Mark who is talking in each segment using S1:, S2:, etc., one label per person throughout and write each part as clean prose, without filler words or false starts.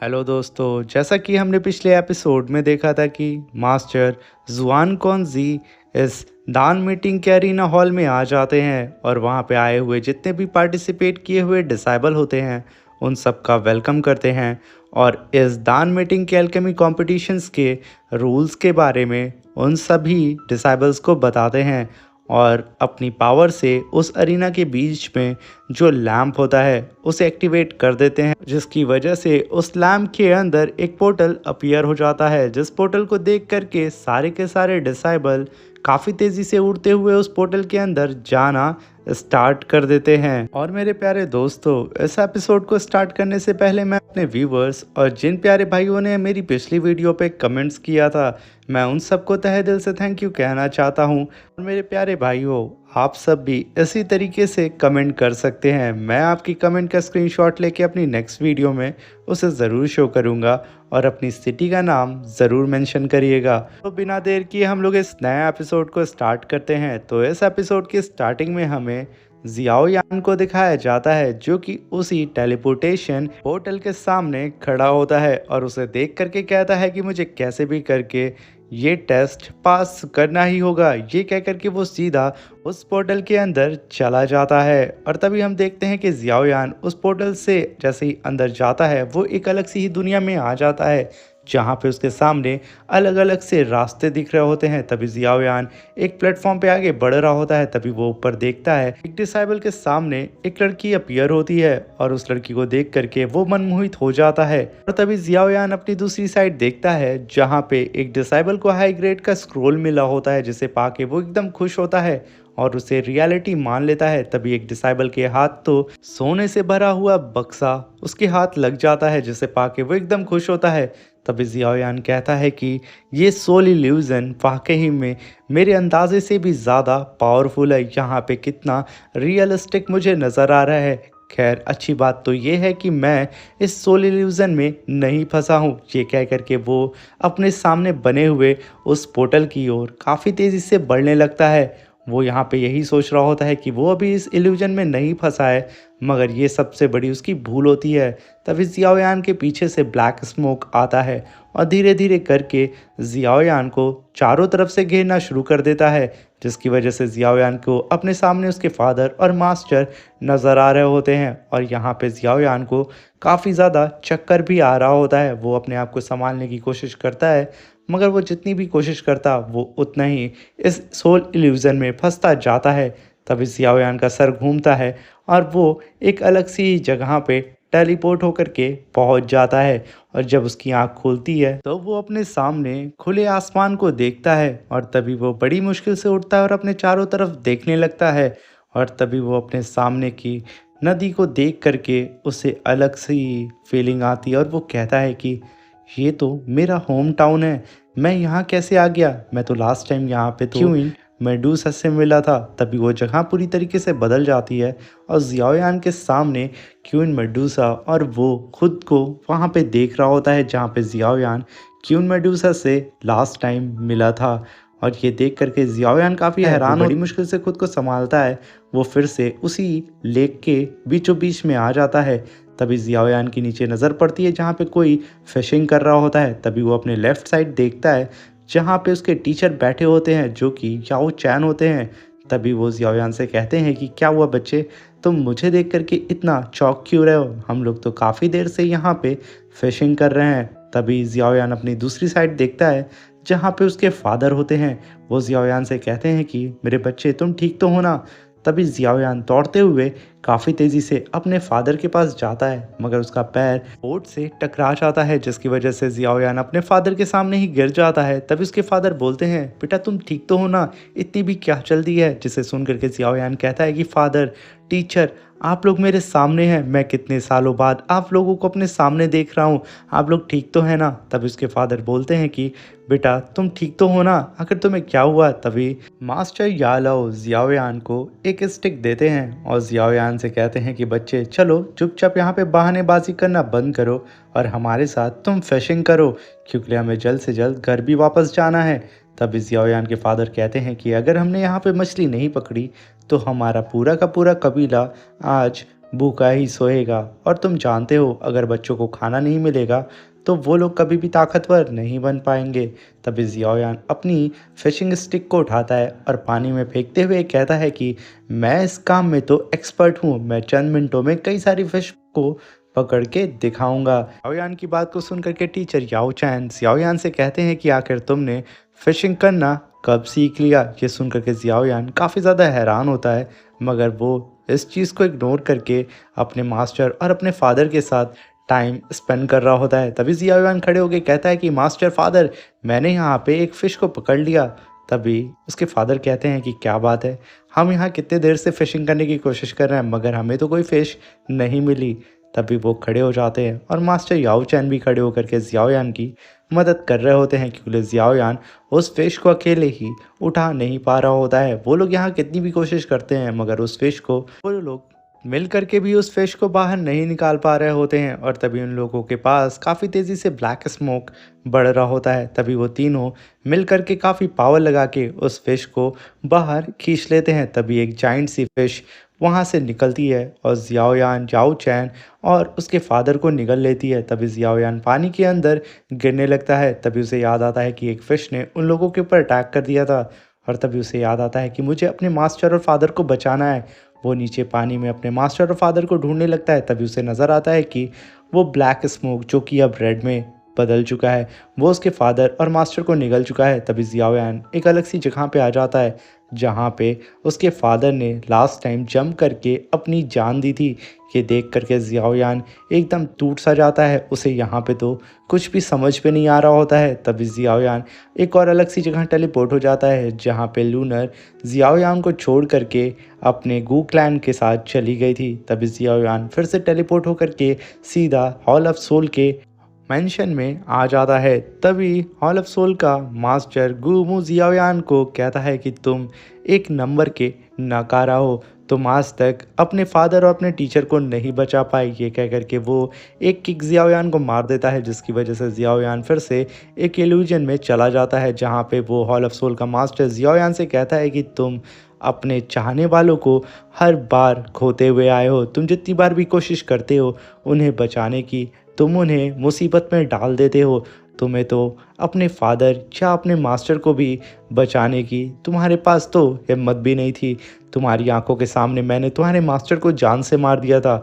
S1: Hello दोस्तों, जैसा कि हमने पिछले एपिसोड में देखा था कि मास्टर जुआन कौनजी इस दान मीटिंग के अरीना हॉल में आ जाते हैं और वहाँ पे आए हुए जितने भी पार्टिसिपेट किए हुए डिसाइबल होते हैं उन सब का वेलकम करते हैं और इस दान मीटिंग के अल्केमी कॉम्पिटिशन्स के रूल्स के बारे में उन सभी डिसाइबल्स को बताते हैं और अपनी पावर से उस अरीना के बीच में जो लैंप होता है उसे एक्टिवेट कर देते हैं, जिसकी वजह से उस लैंप के अंदर एक पोर्टल अपीयर हो जाता है। जिस पोर्टल को देख करके सारे के सारे डिसाइबल काफ़ी तेज़ी से उड़ते हुए उस पोर्टल के अंदर जाना स्टार्ट कर देते हैं। और मेरे प्यारे दोस्तों, इस एपिसोड को स्टार्ट करने से पहले मैं अपने व्यूवर्स और जिन प्यारे भाइयों ने मेरी पिछली वीडियो पे कमेंट्स किया था, मैं उन सबको तहे दिल से थैंक यू कहना चाहता हूँ। और मेरे प्यारे भाइयों, आप सब भी इसी तरीके से कमेंट कर सकते हैं। मैं आपकी कमेंट का स्क्रीनशॉट लेके अपनी नेक्स्ट वीडियो में उसे ज़रूर शो करूँगा और अपनी सिटी का नाम ज़रूर मेंशन करिएगा। तो बिना देर किए हम लोग इस नए एपिसोड को स्टार्ट करते हैं। तो इस एपिसोड की स्टार्टिंग में हमें जियाओ यान को दिखाया जाता है, जो कि उसी टेलीपोर्टेशन पोर्टल के सामने खड़ा होता है और उसे देख करके कहता है कि मुझे कैसे भी करके ये टेस्ट पास करना ही होगा। ये कह करके वो सीधा उस पोर्टल के अंदर चला जाता है और तभी हम देखते हैं कि जियाओ यान उस पोर्टल से जैसे ही अंदर जाता है वो एक अलग सी ही दुनिया में आ जाता है, जहाँ पे उसके सामने अलग अलग से रास्ते दिख रहे होते हैं। तभी जियाओ यान एक प्लेटफॉर्म पे आगे बढ़ रहा होता है, तभी वो ऊपर देखता है एक डिसाइबल के सामने एक लड़की अपीयर होती है और उस लड़की को देख करके वो मनमोहित हो जाता है। और तभी जियाओ यान अपनी दूसरी साइड देखता है जहाँ पे एक डिसाइबल को हाई ग्रेड का स्क्रोल मिला होता है, जिसे पाके वो एकदम खुश होता है और उसे रियलिटी मान लेता है। तभी एक डिसाइबल के हाथ तो सोने से भरा हुआ बक्सा उसके हाथ लग जाता है, जिसे पाके वो एकदम खुश होता है। तभी जियाओ यान कहता है कि ये सोल इल्यूजन वाकई में मेरे अंदाजे से भी ज़्यादा पावरफुल है। यहाँ पे कितना रियलिस्टिक मुझे नज़र आ रहा है। खैर, अच्छी बात तो ये है कि मैं इस सोल इल्यूजन में नहीं फंसा हूँ। ये कह करके वो अपने सामने बने हुए उस पोर्टल की ओर काफ़ी तेज़ी से बढ़ने लगता है। वो यहाँ पे यही सोच रहा होता है कि वो अभी इस इल्यूजन में नहीं फंसा है, मगर ये सबसे बड़ी उसकी भूल होती है। तभी जियाओ यान के पीछे से ब्लैक स्मोक आता है और धीरे धीरे करके जियाओ यान को चारों तरफ से घेरना शुरू कर देता है, जिसकी वजह से जियाओ यान को अपने सामने उसके फादर और मास्टर नज़र आ रहे होते हैं। और यहाँ पे जियाओ यान को काफ़ी ज़्यादा चक्कर भी आ रहा होता है। वो अपने आप को संभालने की कोशिश करता है, मगर वो जितनी भी कोशिश करता वो उतना ही इस सोल इल्यूजन में फंसता जाता है। तभी जियाओ यान का सर घूमता है और वो एक अलग सी जगह पे टेलीपोर्ट होकर के पहुंच जाता है। और जब उसकी आंख खुलती है तो वो अपने सामने खुले आसमान को देखता है और तभी वो बड़ी मुश्किल से उठता है और अपने चारों तरफ देखने लगता है। और तभी वो अपने सामने की नदी को देख करके उसे अलग सी फीलिंग आती है और वो कहता है कि ये तो मेरा होम टाउन है, मैं यहाँ कैसे आ गया? मैं तो लास्ट टाइम यहाँ पे तो क्वीन मेडूसा से मिला था। तभी वो जगह पूरी तरीके से बदल जाती है और जियाओ यान के सामने क्वीन मेडूसा और वो खुद को वहाँ पे देख रहा होता है, जहाँ पे जियाओ यान क्वीन मेडूसा से लास्ट टाइम मिला था। और ये देख करके जियाओ यान काफ़ी हैरान बड़ी मुश्किल से खुद को संभालता है। वो फिर से उसी लेक के बीचों बीच में आ जाता है। तभी जियाओ यान की नीचे नज़र पड़ती है जहाँ पे कोई फिशिंग कर रहा होता है। तभी वो अपने लेफ़्ट साइड देखता है जहाँ पे उसके टीचर बैठे होते हैं, जो कि याओ चैन होते हैं। तभी वो जियाओ यान से कहते हैं कि क्या हुआ बच्चे, तुम मुझे देख करके इतना चौंक क्यों रहे हो? हम लोग तो काफ़ी देर से यहाँ पे फिशिंग कर रहे हैं। तभी जियाओ यान अपनी दूसरी साइड देखता है जहाँ पे उसके फादर होते हैं। वो जियाओ यान से कहते हैं कि मेरे बच्चे तुम ठीक तो हो ना? तभी जियाओ यान दौड़ते हुए काफ़ी तेज़ी से अपने फादर के पास जाता है, मगर उसका पैर बोर्ड से टकरा जाता है, जिसकी वजह से जियाओ यान अपने फादर के सामने ही गिर जाता है। तभी उसके फादर बोलते हैं बेटा तुम ठीक तो हो ना, इतनी भी क्या जल्दी है? जिसे सुन करके जियाओ यान कहता है कि फादर, टीचर, आप लोग मेरे सामने हैं, मैं कितने सालों बाद आप लोगों को अपने सामने देख रहा हूँ, आप लोग ठीक तो है ना? तभी उसके फादर बोलते हैं कि बेटा तुम ठीक तो हो ना, आखिर तुम्हें क्या हुआ? तभी मास्टर यालाओ जियाओ यान को एक स्टिक देते हैं और जियाओ यान से कहते हैं कि बच्चे चलो चुपचाप यहाँ पे बहानेबाजी करना बंद करो और हमारे साथ तुम फिशिंग करो, क्योंकि हमें जल्द से जल्द घर भी वापस जाना है। तभी जियाओ यान के फादर कहते हैं कि अगर हमने यहाँ पे मछली नहीं पकड़ी तो हमारा पूरा का पूरा कबीला आज भूखा ही सोएगा और तुम जानते हो अगर बच्चों को खाना नहीं मिलेगा तो वो लोग कभी भी ताकतवर नहीं बन पाएंगे। तभी जियाओयान अपनी फिशिंग स्टिक को उठाता है और पानी में फेंकते हुए कहता है कि मैं इस काम में तो एक्सपर्ट हूँ, मैं चंद मिनटों में कई सारी फिश को पकड़ के दिखाऊंगा। याओयान की बात को सुनकर के टीचर याओ चैन जियाओयान से कहते हैं कि आखिर तुमने फिशिंग करना कब सीख लिया। ये सुनकर के जियाओयान काफ़ी ज़्यादा हैरान होता है, मगर वो इस चीज़ को इग्नोर करके अपने मास्टर और अपने फादर के साथ टाइम स्पेंड कर रहा होता है। तभी जियाओयान खड़े होकर कहता है कि मास्टर फादर, मैंने यहाँ पे एक फ़िश को पकड़ लिया। तभी उसके फादर कहते हैं कि क्या बात है, हम यहाँ कितने देर से फ़िशिंग करने की कोशिश कर रहे हैं मगर हमें तो कोई फ़िश नहीं मिली। तभी वो खड़े हो जाते हैं और मास्टर याओ चैन भी खड़े होकर के जियाओयान की मदद कर रहे होते हैं, क्योंकि जियाओयान उस फिश को अकेले ही उठा नहीं पा रहा होता है। वो लोग यहाँ कितनी भी कोशिश करते हैं मगर उस फिश को वो लोग मिल करके भी उस फिश को बाहर नहीं निकाल पा रहे होते हैं। और तभी उन लोगों के पास काफ़ी तेज़ी से ब्लैक स्मोक बढ़ रहा होता है। तभी वो तीनों मिल करके काफ़ी पावर लगा के उस फिश को बाहर खींच लेते हैं। तभी एक जाइंट सी फिश वहाँ से निकलती है और जियाओयान, याओ चैन और उसके फादर को निगल लेती है। तभी जियाओयान पानी के अंदर गिरने लगता है। तभी उसे याद आता है कि एक फ़िश ने उन लोगों के ऊपर अटैक कर दिया था। और तभी उसे याद आता है कि मुझे अपने मास्टर और फादर को बचाना है। वो नीचे पानी में अपने मास्टर और फादर को ढूंढने लगता है। तभी उसे नज़र आता है कि वो ब्लैक स्मोक जो कि अब रेड में बदल चुका है, वो उसके फादर और मास्टर को निगल चुका है। तभी जियाओयान एक अलग सी जगह पे आ जाता है जहाँ पे उसके फादर ने लास्ट टाइम जंप करके अपनी जान दी थी। ये देख करके जियाओयान एकदम टूट सा जाता है, उसे यहाँ पे तो कुछ भी समझ में नहीं आ रहा होता है। तभी जियाओयान एक और अलग सी जगह टेलीपोर्ट हो जाता है जहाँ पे लूनर जियाओयान को छोड़ करके अपने गू क्लैन के साथ चली गई थी। तभी जियाओयान फिर से टेलीपोर्ट होकर के सीधा हॉल ऑफ सोल के मेंशन में आ जाता है। तभी हॉल ऑफ सोल का मास्टर गुमू जियाओयान को कहता है कि तुम एक नंबर के नकारा हो, तुम आज तक अपने फादर और अपने टीचर को नहीं बचा पाए। ये कह करके वो एक किक जियाओयान को मार देता है, जिसकी वजह से जियाओयान फिर से एक इल्यूजन में चला जाता है जहाँ पे वो हॉल ऑफ सोल का मास्टर जियाओयान से कहता है कि तुम अपने चाहने वालों को हर बार खोते हुए आए हो, तुम जितनी बार भी कोशिश करते हो उन्हें बचाने की, तुम उन्हें मुसीबत में डाल देते हो। तुम्हें तो अपने फादर या अपने मास्टर को भी बचाने की तुम्हारे पास तो हिम्मत भी नहीं थी। तुम्हारी आंखों के सामने मैंने तुम्हारे मास्टर को जान से मार दिया था,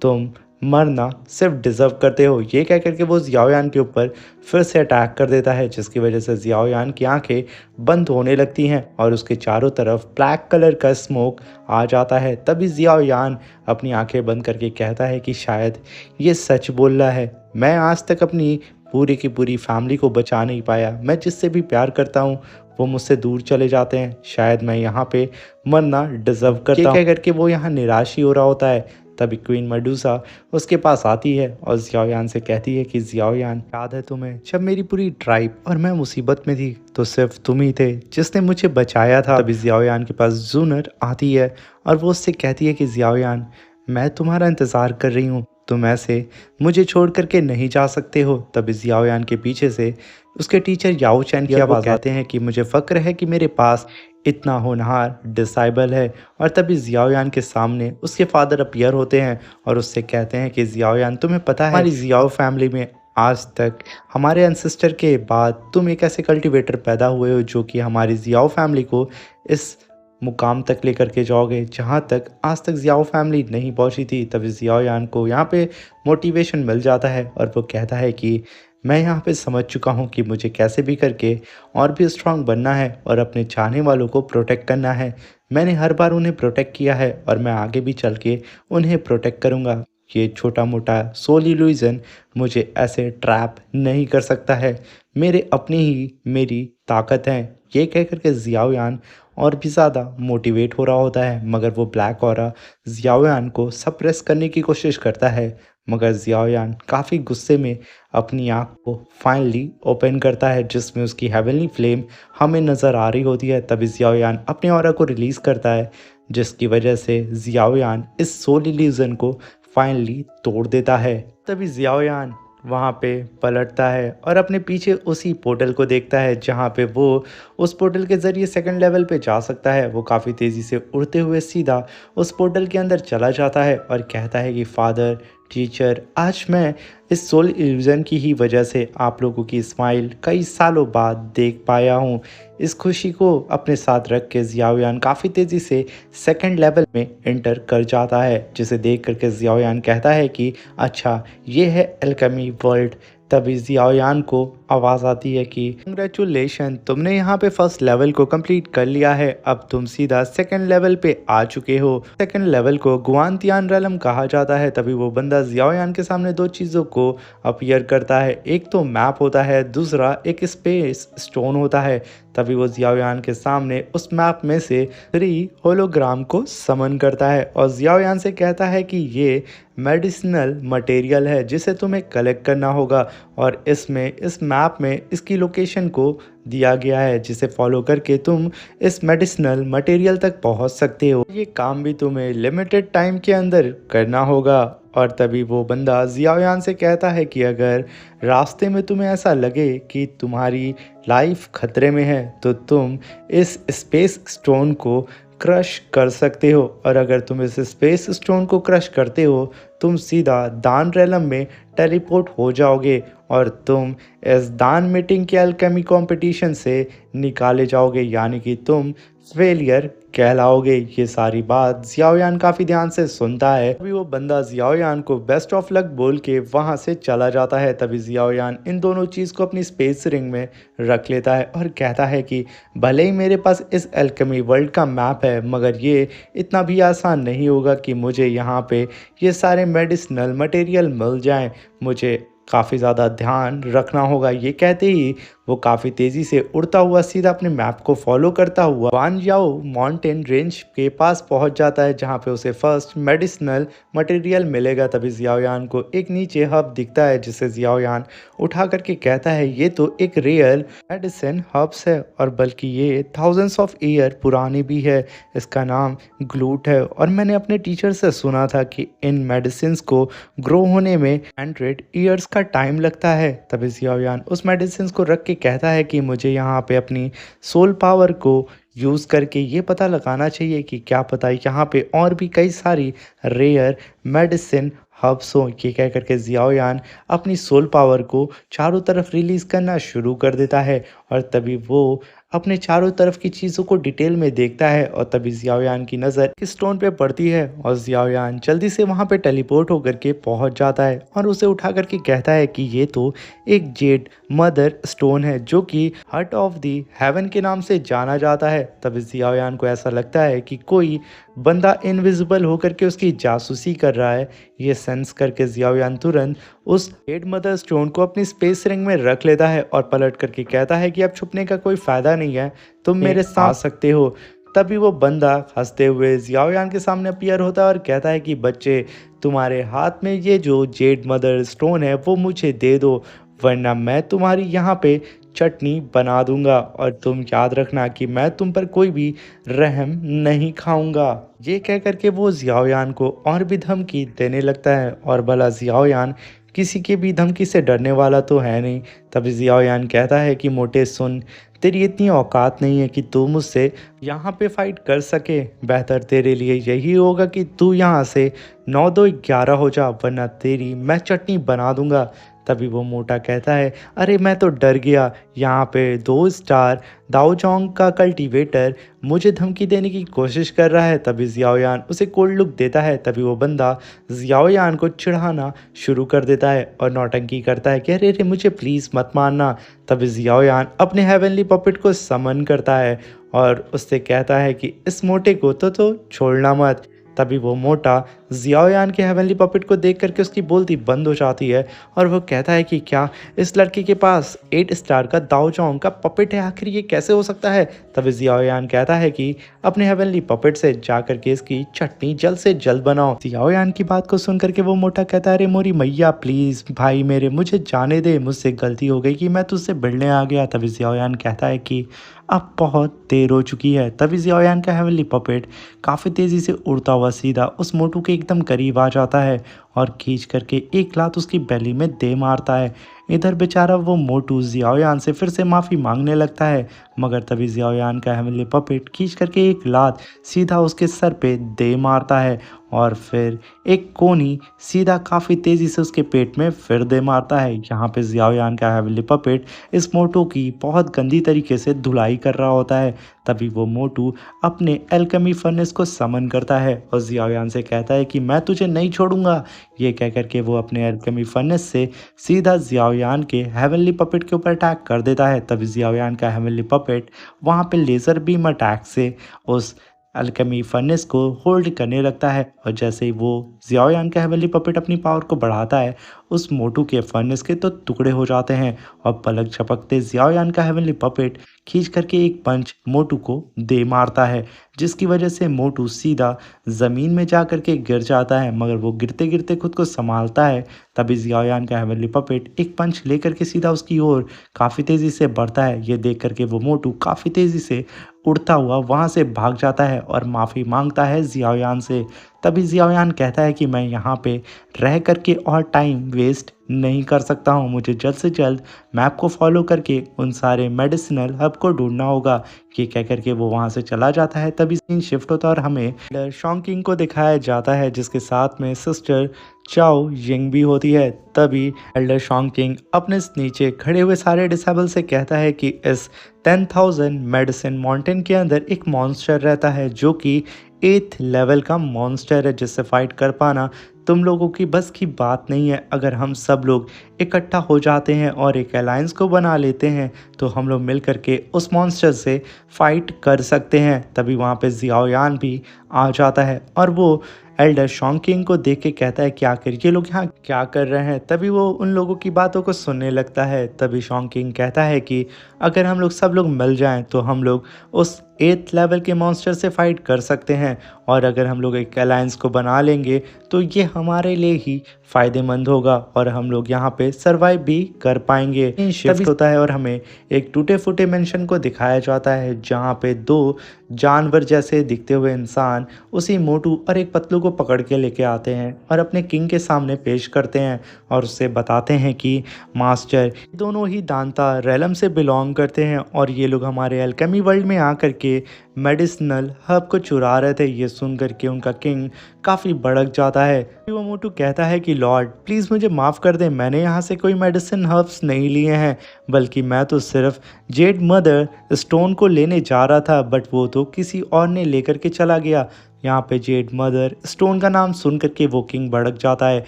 S1: तुम मरना सिर्फ डिज़र्व करते हो। ये कह करके वो जियाओयान के ऊपर फिर से अटैक कर देता है, जिसकी वजह से जियाओयान की आंखें बंद होने लगती हैं और उसके चारों तरफ ब्लैक कलर का स्मोक आ जाता है। तभी जियाओयान अपनी आंखें बंद करके कहता है कि शायद ये सच बोल रहा है, मैं आज तक अपनी पूरी की पूरी फैमिली को बचा नहीं पाया, मैं जिससे भी प्यार करता हूँ वो मुझसे दूर चले जाते हैं, शायद मैं यहाँ पे मरना डिज़र्व करता हूँ। ये कह करके वो यहाँ निराश ही हो रहा होता है। तभी क्वीन मेडुसा उसके पास आती है और जियाओयान से कहती है कि जियाओयान, याद है तुम्हें जब मेरी पूरी ट्राइब और मैं मुसीबत में थी तो सिर्फ तुम ही थे जिसने मुझे बचाया था। तभी जियाओयान के पास जूनर आती है और वो उससे कहती है कि जियाओयान, मैं तुम्हारा इंतज़ार कर रही हूँ, तुम ऐसे मुझे छोड़ करके नहीं जा सकते हो। तभी जियाओयान के पीछे से उसके टीचर याओ चैन की आवाज़ कहते हैं कि मुझे फ़क्र है कि मेरे पास इतना होनहार डिसाइबल है। और तभी जियाओयान के सामने उसके फादर अपीयर होते हैं और उससे कहते हैं कि जियाओयान, तुम्हें पता है हमारी जियाओ फैमिली में आज तक हमारे एंसेस्टर के बाद तुम एक ऐसे कल्टीवेटर पैदा हुए हो जो कि हमारी जियाओ फैमिली को इस मुकाम तक लेकर के जाओगे जहाँ तक आज तक जियाओ फैमिली नहीं पहुँची थी। तभी जियाओयान को यहाँ पे मोटिवेशन मिल जाता है और वो कहता है कि मैं यहाँ पे समझ चुका हूँ कि मुझे कैसे भी करके और भी स्ट्रांग बनना है और अपने चाहने वालों को प्रोटेक्ट करना है। मैंने हर बार उन्हें प्रोटेक्ट किया है और मैं आगे भी चल के उन्हें प्रोटेक्ट करूँगा। ये छोटा मोटा सोल इल्यूजन मुझे ऐसे ट्रैप नहीं कर सकता है, मेरे अपनी ही मेरी ताकत है। ये कह करके जियाओयान और भी ज़्यादा मोटिवेट हो रहा होता है, मगर वो ब्लैक ऑरा जियाओयान को सप्रेस करने की कोशिश करता है। मगर जियाओयान काफ़ी गुस्से में अपनी आँख को फाइनली ओपन करता है जिसमें उसकी हेवनली फ्लेम हमें नज़र आ रही होती है। तभी जियाओयान अपने ऑरा को रिलीज़ करता है जिसकी वजह से जियाओयान इस सोल इल्यूजन को फाइनली तोड़ देता है। तभी जियाओयान वहाँ पे पलटता है और अपने पीछे उसी पोर्टल को देखता है जहाँ पे वो उस पोर्टल के ज़रिए सेकंड लेवल पे जा सकता है। वो काफ़ी तेज़ी से उड़ते हुए सीधा उस पोर्टल के अंदर चला जाता है और कहता है कि फादर, टीचर, आज मैं इस सोल इल्यूज़न की ही वजह से आप लोगों की स्माइल कई सालों बाद देख पाया हूँ। इस खुशी को अपने साथ रख के ज़ियाओयान काफ़ी तेज़ी से सेकंड लेवल में एंटर कर जाता है, जिसे देख कर के ज़ियाओयान कहता है कि अच्छा, ये है अल्केमी वर्ल्ड। तभी ज़ियाओयान को आवाज़ आती है कि कंग्रेचुलेशन, तुमने यहाँ पे फर्स्ट लेवल को कंप्लीट कर लिया है। अब तुम सीधा सेकंड लेवल पे आ चुके हो। सेकंड लेवल को गुआनतियान रलम कहा जाता है। तभी वो बंदा ज़ियाओयान के सामने दो चीज़ों को अपीयर करता है। एक तो मैप होता है, दूसरा एक स्पेस स्टोन होता है। तभी वो ज़ियाओयान के सामने उस मैप में से 3 होलोग्राम को समन करता है और ज़ियाओयान से कहता है कि ये मेडिसिनल मटेरियल है जिसे तुम्हें कलेक्ट करना होगा और इस मैप में इसकी लोकेशन को दिया गया है, जिसे फॉलो करके तुम इस मेडिसिनल मटेरियल तक पहुंच सकते हो। ये काम भी तुम्हें लिमिटेड टाइम के अंदर करना होगा। और तभी वो बंदा ज़ियाओयान से कहता है कि अगर रास्ते में तुम्हें ऐसा लगे कि तुम्हारी लाइफ खतरे में है तो तुम इस स्पेस स्टोन को क्रश कर सकते हो, और अगर तुम इस स्पेस स्टोन को क्रश करते हो तुम सीधा दान रेलम में टेलीपोर्ट हो जाओगे और तुम इस दान मीटिंग के अल्केमी कंपटीशन से निकाले जाओगे, यानी कि तुम फेलियर कहलाओगे। ये सारी बात ज़ियाओयान काफ़ी ध्यान से सुनता है। तभी वो बंदा ज़ियाओयान को बेस्ट ऑफ लक बोल के वहाँ से चला जाता है। तभी ज़ियाओयान इन दोनों चीज़ को अपनी स्पेस रिंग में रख लेता है और कहता है कि भले ही मेरे पास इस अल्केमी वर्ल्ड का मैप है, मगर ये इतना भी आसान नहीं होगा कि मुझे यहाँ पे ये सारे मेडिसिनल मटेरियल मिल जाएं। मुझे काफ़ी ज़्यादा ध्यान रखना होगा। ये कहते ही वो काफ़ी तेज़ी से उड़ता हुआ सीधा अपने मैप को फॉलो करता हुआ वान याओ माउंटेन रेंज के पास पहुंच जाता है, जहां पे उसे फर्स्ट मेडिसिनल मटेरियल मिलेगा। तभी ज़ियाओयान को एक नीचे हब दिखता है, जिसे ज़ियाओयान उठा करके कहता है ये तो एक रियल मेडिसिन हब्स है और बल्कि ये थाउजेंड्स ऑफ ईयर पुरानी भी है। इसका नाम ग्लूट है और मैंने अपने टीचर से सुना था कि इन मेडिसिन को ग्रो होने में 100 ईयर्स का टाइम लगता है। तभी ज़ियाओयान उस मेडिसिन को रख के कहता है कि मुझे यहाँ पे अपनी सोल पावर को यूज़ करके ये पता लगाना चाहिए कि क्या पता यहाँ पे और भी कई सारी रेयर मेडिसिन हब्स हों। ये कह करके ज़ियाओयान अपनी सोल पावर को चारों तरफ रिलीज़ करना शुरू कर देता है और तभी वो अपने चारों तरफ की चीज़ों को डिटेल में देखता है और तभी ज़ियाओयान की नज़र इस स्टोन पे पड़ती है और ज़ियाओयान जल्दी से वहाँ पे टेलीपोर्ट होकर के पहुँच जाता है और उसे उठा करके कहता है कि ये तो एक जेड मदर स्टोन है जो कि हट ऑफ दी हेवन के नाम से जाना जाता है। तभी ज़ियाओयान को ऐसा लगता है कि कोई बंदा इनविजिबल होकर के उसकी जासूसी कर रहा है। ये सेंस करके ज़ियाओयान तुरंत उस जेड मदर स्टोन को अपनी स्पेस रिंग में रख लेता है और पलट करके कहता है कि अब छुपने का कोई फ़ायदा नहीं है, तुम मेरे साथ आ सकते हो। तभी वो बंदा हंसते हुए ज़ियाओयान के सामने अपीयर होता है और कहता है कि बच्चे, तुम्हारे हाथ में ये जो जेड मदर स्टोन है वो मुझे दे दो, वरना मैं तुम्हारी यहाँ पे चटनी बना दूंगा और तुम याद रखना कि मैं तुम पर कोई भी रहम नहीं खाऊंगा। ये कह करके वो ज़ियाओयान को और भी धमकी देने लगता है और भला ज़ियाओयान किसी के भी धमकी से डरने वाला तो है नहीं। तभी ज़ियाओयान कहता है कि मोटे सुन, तेरी इतनी औकात नहीं है कि तू मुझसे यहाँ पे फाइट कर सके। बेहतर तेरे लिए यही होगा कि तू यहाँ से 9-2-11 हो जा, वरना तेरी मैं चटनी बना दूंगा। तभी वो मोटा कहता है, अरे मैं तो डर गया, यहाँ पे 2 स्टार दाओजोंग का कल्टीवेटर मुझे धमकी देने की कोशिश कर रहा है। तभी ज़ियाओयान उसे कोल्ड लुक देता है। तभी वो बंदा ज़ियाओयान को चिढ़ाना शुरू कर देता है और नौटंकी करता है कि अरे रे मुझे प्लीज़ मत मारना। तभी ज़ियाओयान अपने हेवनली पपेट को समन करता है और उससे कहता है कि इस मोटे को तो छोड़ना मत। तभी वो मोटा ज़ियाओयान के हेवनली पपेट को देख करके उसकी बोलती बंद हो जाती है और वो कहता है कि क्या इस लड़के के पास 8 स्टार का दाओजोंग का पपेट है, आखिर ये कैसे हो सकता है। तभी ज़ियाओयान कहता है कि अपने हेवनली पपेट से जा करके इसकी चटनी जल्द से जल्द बनाओ। ज़ियाओयान की बात को सुन करके वो मोटा कहता है, अरे मोरी मैया प्लीज़ भाई मेरे, मुझे जाने दे, मुझसे गलती हो गई कि मैं तुझसे भिड़ने आ गया। तभी ज़ियाओयान कहता है कि अब बहुत देर हो चुकी है। तभी ज़ियाओयान का हेवनली पपेट काफ़ी तेज़ी से उड़ता हुआ सीधा उस मोटू के एकदम करीब आ जाता है और खींच करके एक लात उसकी बैली में दे मारता है। इधर बेचारा वो मोटू जियाओयान से फिर से माफ़ी मांगने लगता है, मगर तभी जियाओयान का हेवनली पपेट खींच करके एक लात सीधा उसके सर पे दे मारता है और फिर एक कोनी सीधा काफ़ी तेज़ी से उसके पेट में फिर दे मारता है। यहाँ पे जियाओयान का हेवनली पपेट इस मोटू की बहुत गंदी तरीके से धुलाई कर रहा होता है। तभी वो मोटू अपने एल्केमी फर्नेस को समन करता है और जियाओयान से कहता है कि मैं तुझे नहीं छोड़ूंगा। ये कह करके वो अपने एल्केमी फर्नेस से सीधा जियाओयान के हेवनली पपेट के ऊपर अटैक कर देता है। तभी जियाओयान का हेवनली पपेट वहाँ पे लेज़र बीम अटैक से उस अल्केमी फर्नेस को होल्ड करने लगता है और जैसे ही वो जियाओयान का हेवनली पपेट अपनी पावर को बढ़ाता है, उस मोटू के फर्नेस के तो टुकड़े हो जाते हैं और पलक झपकते जियाओयान का हेवनली पपेट खींच करके एक पंच मोटू को दे मारता है, जिसकी वजह से मोटू सीधा ज़मीन में जा करके गिर जाता है। मगर वो गिरते गिरते खुद को संभालता है। तभी जियाओयान का हेवनली पपेट एक पंच लेकर के सीधा उसकी ओर काफ़ी तेज़ी से बढ़ता है। ये देख करके वो मोटू काफ़ी तेज़ी से उड़ता हुआ वहाँ से भाग जाता है और माफ़ी मांगता है जियाओयान से। तभी जियाओयान कहता है कि मैं यहाँ पे रह करके और टाइम वेस्ट नहीं कर सकता हूँ, मुझे जल्द से जल्द मैप को फॉलो करके उन सारे मेडिसिनल हब को ढूंढना होगा। ये कह करके वो वहाँ से चला जाता है। तभी सीन शिफ्ट होता है और हमें शॉन्किंग को दिखाया जाता है, जिसके साथ में सिस्टर चाओ यिंग भी होती है। तभी एल्डर शॉन्किंग अपने नीचे खड़े हुए सारे डिसेबल से कहता है कि इस 10,000 मेडिसिन माउंटेन के अंदर एक मॉन्स्टर रहता है जो कि 8th लेवल का मॉन्स्टर है, जिससे फाइट कर पाना तुम लोगों की बस की बात नहीं है। अगर हम सब लोग इकट्ठा हो जाते हैं और एक अलायंस को बना लेते हैं तो हम लोग मिल करके उस मॉन्स्टर से फाइट कर सकते हैं। तभी वहाँ पे जियाओयान भी आ जाता है और वो एल्डर शॉन्किंग को देख के कहता है कि आखिर ये लोग यहाँ क्या कर रहे हैं। तभी वो उन लोगों की बातों को सुनने लगता है। तभी शॉन्किंग कहता है कि अगर हम लोग सब लोग मिल जाएं तो हम लोग उस 8th लेवल के मॉन्स्टर से फाइट कर सकते हैं और अगर हम लोग एक अलायंस को बना लेंगे तो ये हमारे लिए ही फ़ायदेमंद होगा और हम लोग यहाँ पे सरवाइव भी कर पाएंगे। शिफ्ट होता है और हमें एक टूटे फूटे मेंशन को दिखाया जाता है जहाँ पे दो जानवर जैसे दिखते हुए इंसान उसी मोटू और एक पतलू को पकड़ के लेके आते हैं और अपने किंग के सामने पेश करते हैं और उससे बताते हैं कि मास्टर दोनों ही दांता रेलम से बिलोंग करते हैं और ये लोग हमारे एल्केमी वर्ल्ड में आकर के मेडिसिनल हब को चुरा रहे थे। ये सुन करके उनका किंग काफ़ी भड़क जाता है। वो मोटू कहता है कि लॉर्ड प्लीज़ मुझे माफ़ कर दें, मैंने यहाँ से कोई मेडिसिन हर्ब्स नहीं लिए हैं, बल्कि मैं तो सिर्फ जेड मदर स्टोन को लेने जा रहा था, बट वो तो किसी और ने लेकर के चला गया। यहाँ पे जेड मदर स्टोन का नाम सुन करके वो किंग भड़क जाता है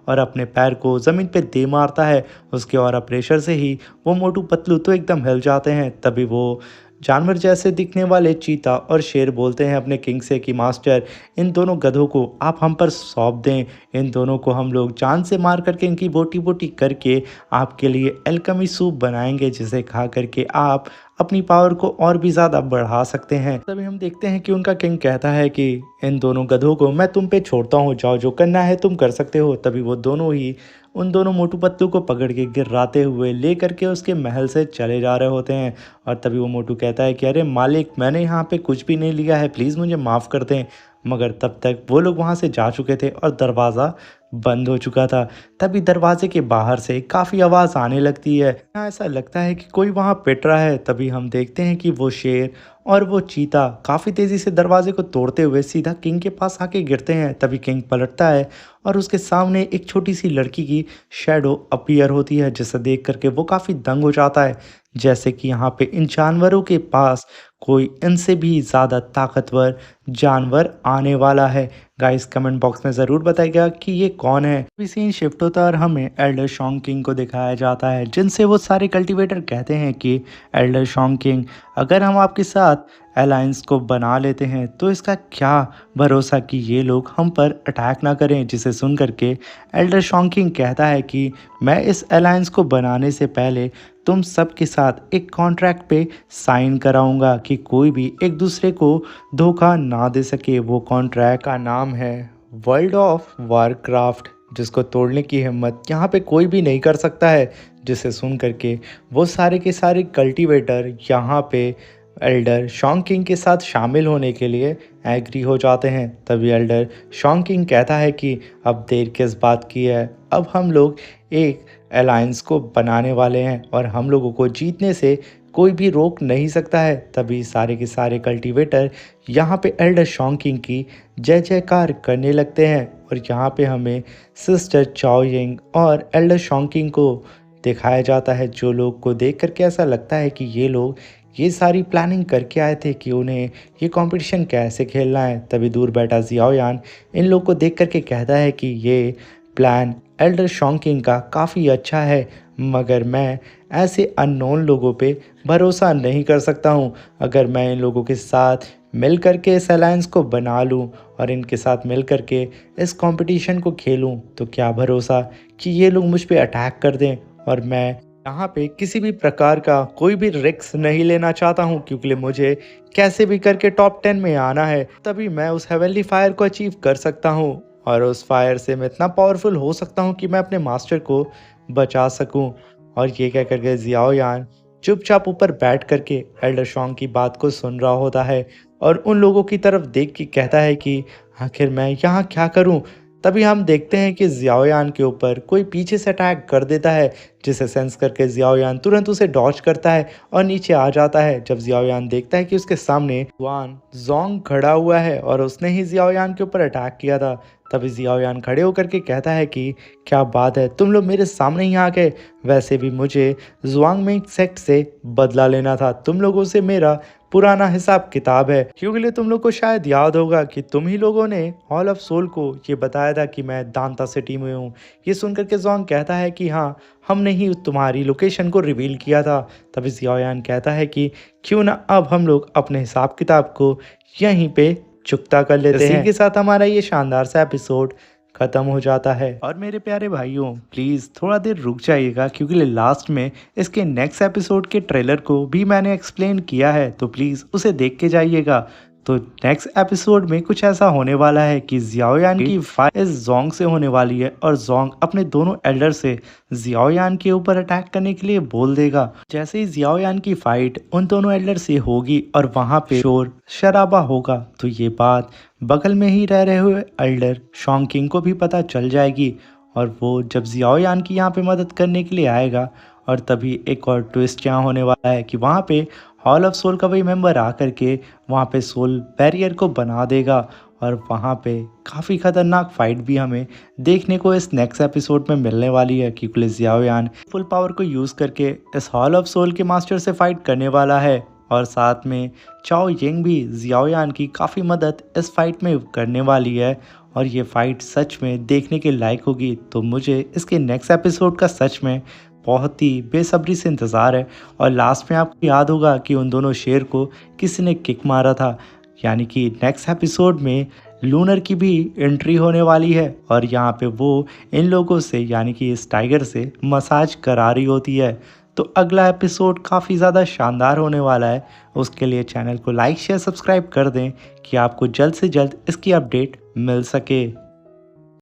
S1: और अपने पैर को ज़मीन पे दे मारता है। उसके और प्रेशर से ही वो मोटू पतलू तो एकदम हिल जाते हैं। तभी वो जानवर जैसे दिखने वाले चीता और शेर बोलते हैं अपने किंग से कि मास्टर इन दोनों गधों को आप हम पर सौंप दें, इन दोनों को हम लोग जान से मार करके इनकी बोटी बोटी करके आपके लिए एल्केमी सूप बनाएंगे, जिसे खा करके आप अपनी पावर को और भी ज़्यादा बढ़ा सकते हैं। तभी हम देखते हैं कि उनका किंग कहता है कि इन दोनों गधों को मैं तुम पे छोड़ता हूँ, जाओ जो करना है तुम कर सकते हो। तभी वो दोनों ही उन दोनों मोटू पतलू को पकड़ के गिर्राते हुए ले करके उसके महल से चले जा रहे होते हैं और तभी वो मोटू कहता है कि अरे मालिक मैंने यहाँ पे कुछ भी नहीं लिया है, प्लीज़ मुझे माफ़ कर दें। मगर तब तक वो लोग वहाँ से जा चुके थे और दरवाज़ा बंद हो चुका था। तभी दरवाजे के बाहर से काफ़ी आवाज़ आने लगती है। यहाँ ऐसा लगता है कि कोई वहाँ पिट रहा है। तभी हम देखते हैं कि वो शेर और वो चीता काफ़ी तेज़ी से दरवाजे को तोड़ते हुए सीधा किंग के पास आके गिरते हैं। तभी किंग पलटता है और उसके सामने एक छोटी सी लड़की की शैडो अपीयर होती है, जिसे देख करके वो काफ़ी दंग हो जाता है। जैसे कि यहाँ पे इन जानवरों के पास कोई इनसे भी ज़्यादा ताकतवर जानवर आने वाला है। गाइस कमेंट बॉक्स में ज़रूर बताइएगा कि ये कौन है। अभी सीन शिफ्ट होता है और हमें एल्डर शॉन्किंग को दिखाया जाता है, जिनसे वो सारे कल्टीवेटर कहते हैं कि एल्डर शॉन्किंग अगर हम आपके साथ अलायंस को बना लेते हैं तो इसका क्या भरोसा कि ये लोग हम पर अटैक ना करें। जिसे सुन करके एल्डर शॉन्किंग कहता है कि मैं इस अलायंस को बनाने से पहले तुम सब के साथ एक कॉन्ट्रैक्ट पे साइन कराऊंगा कि कोई भी एक दूसरे को धोखा ना दे सके। वो कॉन्ट्रैक्ट का नाम है वर्ल्ड ऑफ वारक्राफ्ट, जिसको तोड़ने की हिम्मत यहाँ पे कोई भी नहीं कर सकता है। जिसे सुन करके वो सारे के सारे कल्टीवेटर यहाँ पे एल्डर शॉन्किंग के साथ शामिल होने के लिए एग्री हो जाते हैं। तभी एल्डर शॉन्किंग कहता है कि अब देर किस बात की है, अब हम लोग एक अलायंस को बनाने वाले हैं और हम लोगों को जीतने से कोई भी रोक नहीं सकता है। तभी सारे के सारे कल्टीवेटर यहाँ पे एल्डर शॉन्किंग की जय जयकार करने लगते हैं और यहाँ पे हमें सिस्टर चाओ यंग और एल्डर शॉन्किंग को दिखाया जाता है, जो लोग को देख करके ऐसा लगता है कि ये लोग ये सारी प्लानिंग करके आए थे कि उन्हें ये कंपटीशन कैसे खेलना है। तभी दूर बैठा जियाओ यान इन लोग को देख करके कहता है कि ये प्लान एल्डर शॉन्किंग का काफ़ी अच्छा है, मगर मैं ऐसे अननोन लोगों पे भरोसा नहीं कर सकता हूँ। अगर मैं इन लोगों के साथ मिल करके इस अलायंस को बना लूँ और इनके साथ मिल करके इस कंपटीशन को खेलूँ, तो क्या भरोसा कि ये लोग मुझ पे अटैक कर दें। और मैं यहाँ पे किसी भी प्रकार का कोई भी रिस्क नहीं लेना चाहता हूँ, क्योंकि मुझे कैसे भी करके टॉप 10 में आना है। तभी मैं उस हेवनली फायर को अचीव कर सकता हूँ और उस फायर से मैं इतना पावरफुल हो सकता हूँ कि मैं अपने मास्टर को बचा सकूँ। और ये कह करके जियाओ यान चुपचाप ऊपर बैठ करके एल्डर शॉन्ग की बात को सुन रहा होता है और उन लोगों की तरफ देख के कहता है कि आखिर मैं यहाँ क्या करूँ। तभी हम देखते हैं कि जियाओ यान के ऊपर कोई पीछे से अटैक कर देता है, जिसे सेंस करके जियाओ यान तुरंत उसे डॉज करता है और नीचे आ जाता है। जब जियाओ यान देखता है कि उसके सामने वान जोंग खड़ा हुआ है और उसने ही जियाओ यान के ऊपर अटैक किया था, तभी जियाओ यान खड़े होकर के कहता है कि क्या बात है, तुम लोग मेरे सामने ही आ गए। वैसे भी मुझे जुआंग में सेक्ट से बदला लेना था, तुम लोगों से मेरा पुराना हिसाब किताब है। क्योंकि तुम लोग को शायद याद होगा कि तुम ही लोगों ने हॉल ऑफ सोल को ये बताया था कि मैं दांता सिटी में हूँ। ये सुनकर के जोंग कहता है कि हाँ, हमने ही तुम्हारी लोकेशन को रिवील किया था। तभी जियाओ यान कहता है कि क्यों ना अब हम लोग अपने हिसाब किताब को यहीं पे चुकता कर लेते हैं। इसी के साथ हमारा ये शानदार सा एपिसोड खत्म हो जाता है। और मेरे प्यारे भाइयों, प्लीज़ थोड़ा देर रुक जाइएगा, क्योंकि लास्ट में इसके नेक्स्ट एपिसोड के ट्रेलर को भी मैंने एक्सप्लेन किया है, तो प्लीज़ उसे देख के जाइएगा। तो नेक्स्ट एपिसोड में कुछ ऐसा होने वाला है कि जियाओ यान की फाइट इस जोंग से होने वाली है और जोंग अपने दोनों एल्डर से जियाओ यान के ऊपर अटैक करने के लिए बोल देगा। जैसे ही जियाओ यान की फाइट उन दोनों एल्डर से होगी और वहां पे शोर शराबा होगा, तो ये बात बगल में ही रह रहे हुए एल्डर शॉन्किंग को भी पता चल जाएगी और वो जब जियाओ यान की यहाँ पे मदद करने के लिए आएगा। और तभी एक और ट्विस्ट यहाँ होने वाला है कि वहाँ पे हॉल ऑफ सोल का वही मेंबर आकर के वहाँ पे सोल बैरियर को बना देगा और वहाँ पे काफ़ी खतरनाक फाइट भी हमें देखने को इस नेक्स्ट एपिसोड में मिलने वाली है, क्योंकि जियाओ यान फुल पावर को यूज़ करके इस हॉल ऑफ सोल के मास्टर से फाइट करने वाला है और साथ में चाओ यंग भी जियाओ यान की काफ़ी मदद इस फाइट में करने वाली है और ये फाइट सच में देखने के लायक होगी। तो मुझे इसके नेक्स्ट एपिसोड का सच में बहुत ही बेसब्री से इंतज़ार है। और लास्ट में आपको याद होगा कि उन दोनों शेर को किसी ने किक मारा था, यानी कि नेक्स्ट एपिसोड में लूनर की भी एंट्री होने वाली है और यहाँ पे वो इन लोगों से यानी कि इस टाइगर से मसाज करा रही होती है। तो अगला एपिसोड काफ़ी ज़्यादा शानदार होने वाला है। उसके लिए चैनल को लाइक शेयर सब्सक्राइब कर दें कि आपको जल्द से जल्द इसकी अपडेट मिल सके।